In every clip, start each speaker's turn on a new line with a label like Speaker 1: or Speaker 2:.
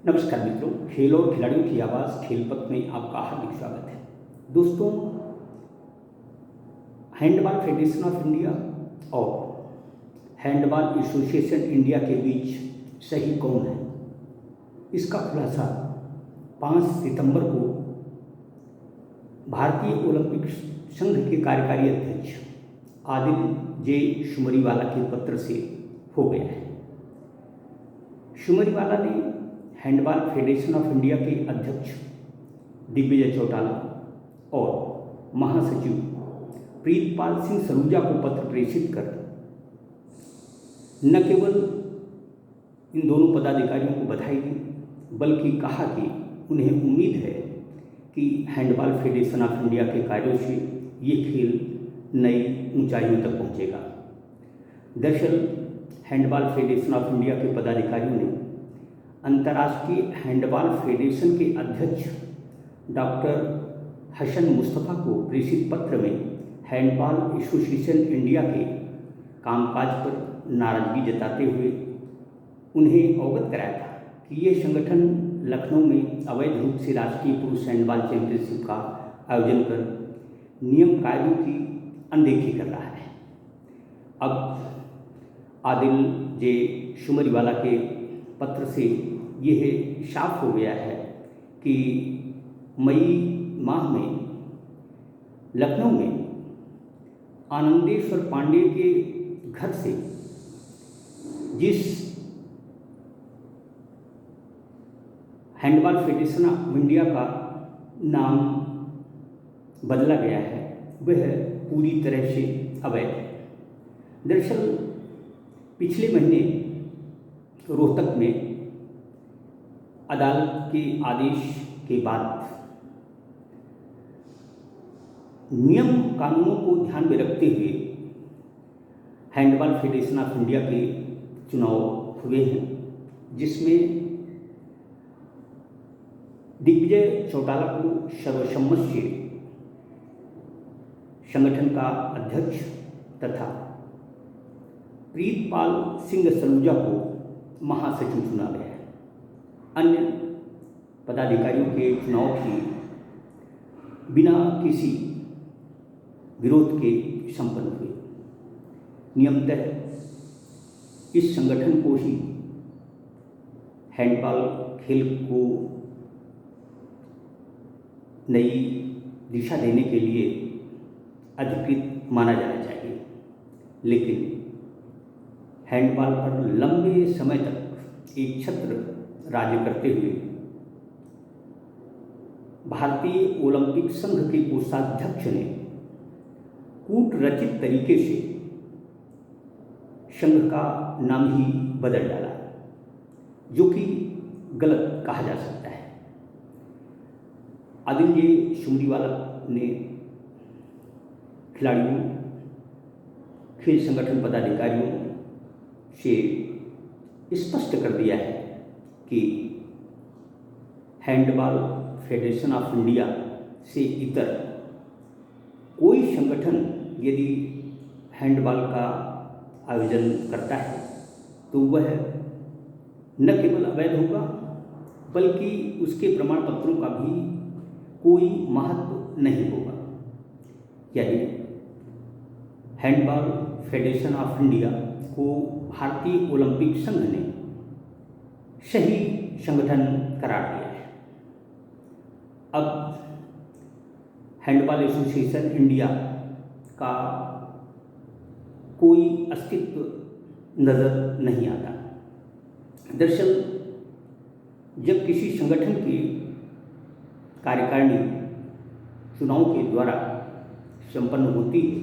Speaker 1: नमस्कार मित्रों, खेल और खिलाड़ियों की आवाज़ खेलपथ में आपका हार्दिक स्वागत है। दोस्तों, हैंडबॉल फेडरेशन ऑफ इंडिया और हैंडबॉल एसोसिएशन इंडिया के बीच सही कौन है, इसका खुलासा 5 सितंबर को भारतीय ओलंपिक संघ के कार्यकारी अध्यक्ष आदिल जे शुमरीवाला के पत्र से हो गया है। शुमरीवाला ने हैंडबॉल फेडरेशन ऑफ इंडिया के अध्यक्ष दिग्विजय चौटाला और महासचिव प्रीतपाल सिंह सलूजा को पत्र प्रेषित कर न केवल इन दोनों पदाधिकारियों को बधाई दी, बल्कि कहा कि उन्हें उम्मीद है कि हैंडबॉल फेडरेशन ऑफ इंडिया के कार्यों से ये खेल नई ऊंचाइयों तक पहुंचेगा। दरअसल हैंडबॉल फेडरेशन ऑफ इंडिया के पदाधिकारियों ने अंतर्राष्ट्रीय हैंडबॉल फेडरेशन के अध्यक्ष डॉक्टर हसन मुस्तफ़ा को प्रेषित पत्र में हैंडबॉल एसोसिएशन इंडिया के कामकाज पर नाराजगी जताते हुए उन्हें अवगत कराया था कि ये संगठन लखनऊ में अवैध रूप से राष्ट्रीय पुरुष हैंडबॉल चैंपियनशिप का आयोजन कर नियम कायदों की अनदेखी कर रहा है। अब आदिल जे शुमरीवाला के पत्र से यह साफ हो गया है कि मई माह में लखनऊ में आनंदेश्वर पांडे के घर से जिस हैंडबॉल फेडरेशन ऑफ इंडिया का नाम बदला गया है वह पूरी तरह से अवैध है। दरअसल पिछले महीने रोहतक में अदालत के आदेश के बाद नियम कानूनों को ध्यान में रखते हुए हैंडबॉल फेडरेशन ऑफ इंडिया के चुनाव हुए हैं, जिसमें दिग्विजय चौटाला को सर्वसम्मत से संगठन का अध्यक्ष तथा प्रीतपाल सिंह सलूजा को महासचिव चुना गया है। अन्य पदाधिकारियों के चुनाव की बिना किसी विरोध के संपन्न हुए। नियमतः इस संगठन को ही हैंडबॉल खेल को नई दिशा देने के लिए अधिकृत माना जाना चाहिए, लेकिन हैंडबॉल पर लंबे समय तक एक छत्र राज्य करते हुए भारतीय ओलंपिक संघ के कोषाध्यक्ष ने कूटरचित तरीके से संघ का नाम ही बदल डाला, जो कि गलत कहा जा सकता है। आदिल जे शुमरीवाला ने खिलाड़ियों, खेल संगठन पदाधिकारियों से स्पष्ट कर दिया है कि हैंडबॉल फेडरेशन ऑफ इंडिया से इतर कोई संगठन यदि हैंडबॉल का आयोजन करता है तो वह न केवल अवैध होगा, बल्कि उसके प्रमाण पत्रों का भी कोई महत्व नहीं होगा। यानी हैंडबॉल फेडरेशन ऑफ इंडिया को भारतीय ओलंपिक संघ ने सही संगठन करार दिया है। अब हैंडबॉल एसोसिएशन इंडिया का कोई अस्तित्व नज़र नहीं आता। दरअसल जब किसी संगठन की कार्यकारिणी चुनाव के द्वारा संपन्न होती है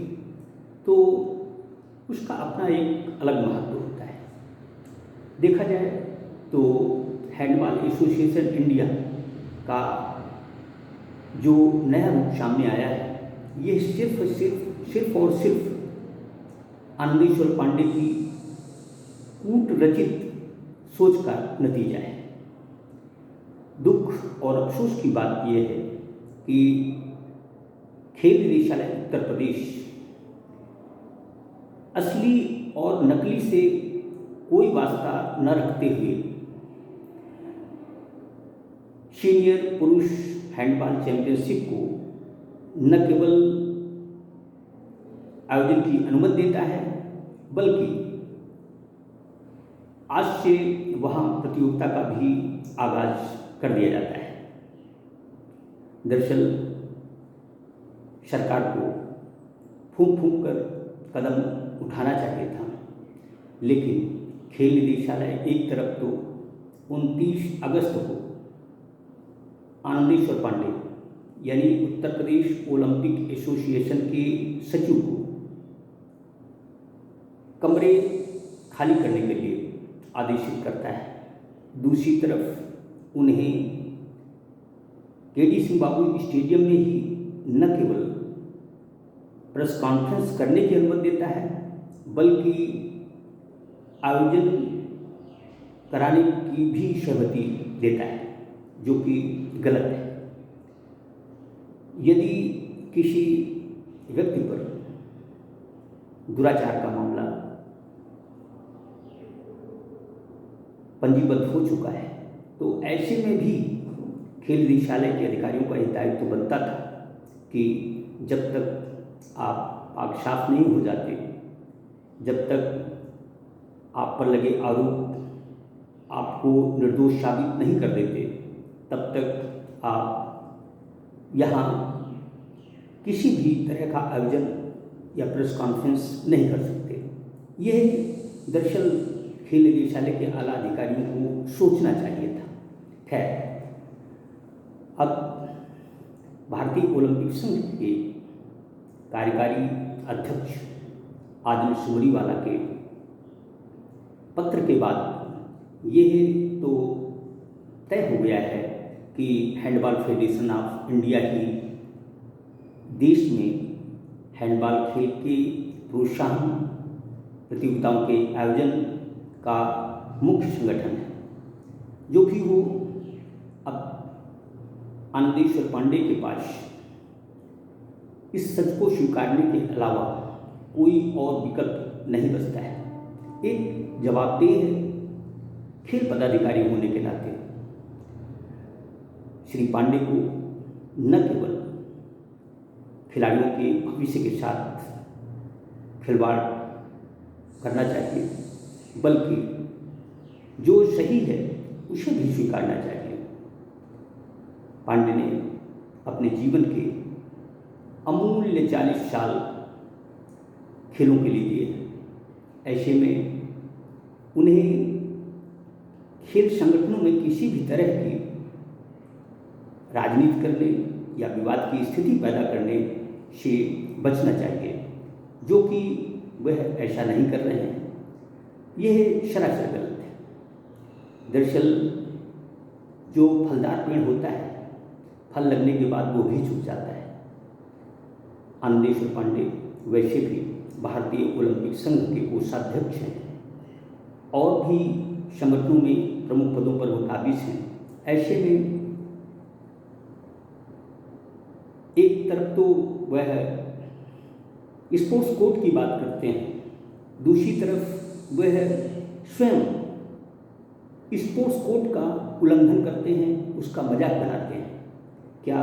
Speaker 1: तो उसका अपना एक अलग महत्व होता है। देखा जाए तो हैंडबॉल एसोसिएशन इंडिया का जो नया रूप सामने आया है, ये सिर्फ और सिर्फ आनंदेश्वर पांडे की कूटरचित सोच का नतीजा है। दुख और अफसोस की बात यह है कि खेल निदेशालय उत्तर प्रदेश असली और नकली से कोई वास्ता न रखते हुए सीनियर पुरुष हैंडबॉल चैंपियनशिप को न केवल आयोजन की अनुमति देता है बल्कि आज से वहाँ प्रतियोगिता का भी आगाज कर दिया जाता है। दरअसल सरकार को फूंक फूंक कर कदम उठाना चाहिए था, लेकिन खेल निदेशालय एक तरफ तो 29 अगस्त को आनंदेश्वर पांडे यानी उत्तर प्रदेश ओलंपिक एसोसिएशन के सचिव को कमरे खाली करने के लिए आदेशित करता है, दूसरी तरफ उन्हें केडी सिंह बाबू स्टेडियम में ही न केवल प्रेस कॉन्फ्रेंस करने की अनुमति देता है बल्कि आयोजन कराने की भी सहमति देता है, जो कि गलत है। यदि किसी व्यक्ति पर दुराचार का मामला पंजीबद्ध हो चुका है तो ऐसे में भी खेल निदेशालय के अधिकारियों का यह दायित्व बनता था कि जब तक आप साफ नहीं हो जाते, जब तक आप पर लगे आरोप आपको निर्दोष साबित नहीं कर देते, तब तक आप यहाँ किसी भी तरह का आयोजन या प्रेस कॉन्फ्रेंस नहीं कर सकते। यह दरअसल खेल निदेशालय के आला अधिकारियों को सोचना चाहिए था। खैर, अब भारतीय ओलंपिक संघ के कार्यकारी अध्यक्ष आदिल सुमरीवाला के पत्र के बाद यह तो तय हो गया है कि हैंडबॉल फेडरेशन ऑफ इंडिया ही देश में हैंडबॉल खेल के प्रोत्साहन प्रतियोगिताओं के आयोजन का मुख्य संगठन है। जो भी हो, अब आनंदेश्वर पांडे के पास इस सच को स्वीकारने के अलावा कोई और विकल्प नहीं बचता है। एक जवाबदेह खेल पदाधिकारी होने के नाते श्री पांडे को न केवल खिलाड़ियों के भविष्य के साथ खिलवाड़ करना चाहिए बल्कि जो सही है उसे भी स्वीकारना चाहिए। पांडे ने अपने जीवन के अमूल्य 40 साल खेलों के लिए दिए। ऐसे में उन्हें खेल संगठनों में किसी भी तरह की राजनीति करने या विवाद की स्थिति पैदा करने से बचना चाहिए, जो कि वह ऐसा नहीं कर रहे हैं। यह सरासर गलत है। दरअसल जो फलदार पेड़ होता है, फल लगने के बाद वो भी सूख जाता है। आनंदेश्वर पांडे वैसे भी भारतीय ओलंपिक संघ के कोषाध्यक्ष हैं और भी संगठनों में प्रमुख पदों पर वो काबिज हैं। ऐसे में एक तरफ तो वह स्पोर्ट्स कोड की बात करते हैं, दूसरी तरफ वह स्वयं स्पोर्ट्स कोड का उल्लंघन करते हैं, उसका मजाक बनाते हैं। क्या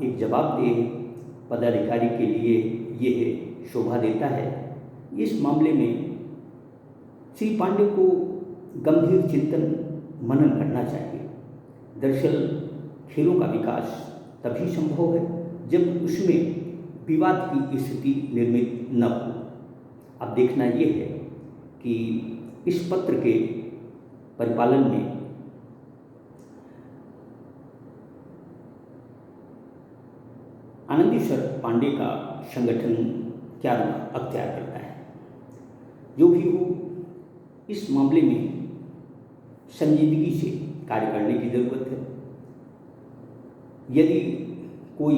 Speaker 1: एक जवाबदेह पदाधिकारी के लिए यह शोभा देता है? इस मामले में श्री पांडे को गंभीर चिंतन मनन करना चाहिए। दरअसल खेलों का विकास तभी संभव है जब उसमें विवाद की स्थिति निर्मित न हो। अब देखना यह है कि इस पत्र के परिपालन में आनंदेश्वर पांडे का संगठन क्या रुख अख्तियार करता है। जो भी हो, इस मामले में संजीदगी से कार्य करने की जरूरत है। यदि कोई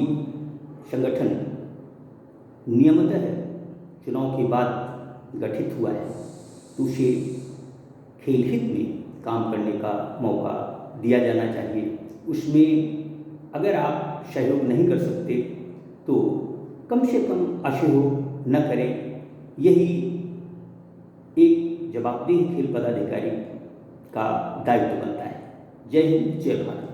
Speaker 1: संगठन नियमितः चुनाव के बाद गठित हुआ है तो उसे खेल हित में काम करने का मौका दिया जाना चाहिए। उसमें अगर आप सहयोग नहीं कर सकते तो कम से कम असहयोग न करें। यही एक जवाबदेह खेल पदाधिकारी का दायित्व बनता है। जय हिंद, जय भारत।